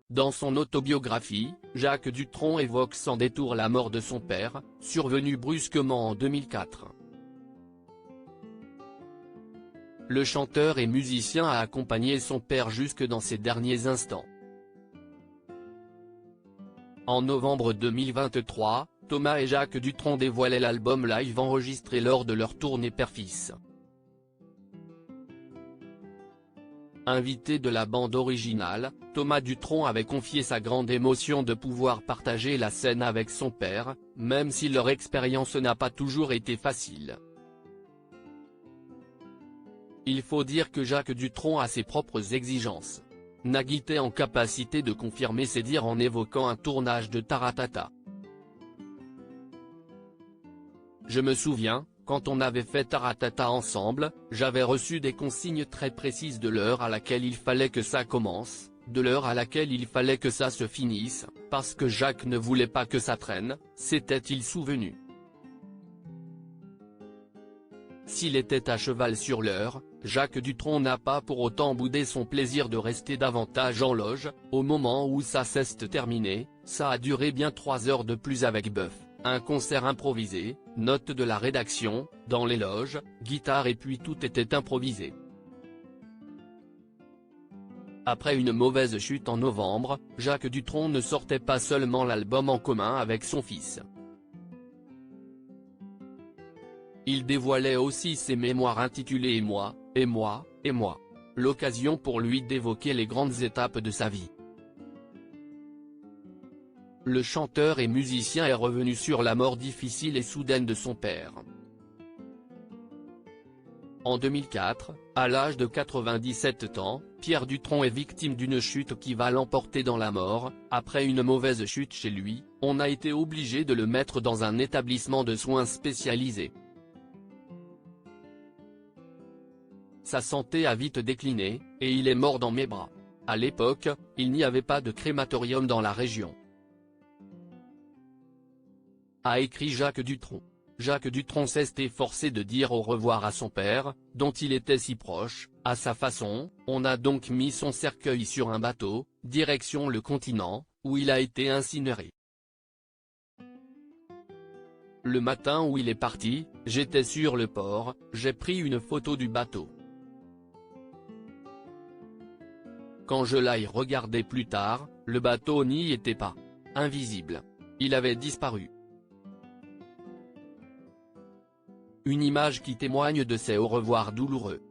Dans son autobiographie, Jacques Dutronc évoque sans détour la mort de son père, survenue brusquement en 2004. Le chanteur et musicien a accompagné son père jusque dans ses derniers instants. En novembre 2023, Thomas et Jacques Dutronc dévoilaient l'album live enregistré lors de leur tournée père-fils. Invité de la bande originale, Thomas Dutronc avait confié sa grande émotion de pouvoir partager la scène avec son père, même si leur expérience n'a pas toujours été facile. Il faut dire que Jacques Dutronc a ses propres exigences. Nagui était en capacité de confirmer ses dires en évoquant un tournage de Taratata. Je me souviens, quand on avait fait Taratata ensemble, j'avais reçu des consignes très précises de l'heure à laquelle il fallait que ça commence, de l'heure à laquelle il fallait que ça se finisse, parce que Jacques ne voulait pas que ça traîne, s'était-il souvenu. S'il était à cheval sur l'heure, Jacques Dutronc n'a pas pour autant boudé son plaisir de rester davantage en loge. Au moment où ça s'est terminé, ça a duré bien 3 heures de plus avec Buff, un concert improvisé, note de la rédaction, dans les loges, guitare et puis tout était improvisé. Après une mauvaise chute en novembre, Jacques Dutronc ne sortait pas seulement l'album en commun avec son fils. Il dévoilait aussi ses mémoires intitulées Et moi, et moi, et moi. L'occasion pour lui d'évoquer les grandes étapes de sa vie. Le chanteur et musicien est revenu sur la mort difficile et soudaine de son père. En 2004, à l'âge de 97 ans, Pierre Dutronc est victime d'une chute qui va l'emporter dans la mort. Après une mauvaise chute chez lui, on a été obligé de le mettre dans un établissement de soins spécialisé. Sa santé a vite décliné, et il est mort dans mes bras. À l'époque, il n'y avait pas de crématorium dans la région. A écrit Jacques Dutronc. Jacques Dutronc s'est efforcé de dire au revoir à son père, dont il était si proche. À sa façon, on a donc mis son cercueil sur un bateau, direction le continent, où il a été incinéré. Le matin où il est parti, j'étais sur le port, j'ai pris une photo du bateau. Quand je l'ai regardé plus tard, le bateau n'y était pas. Invisible. Il avait disparu. Une image qui témoigne de ces au revoir douloureux.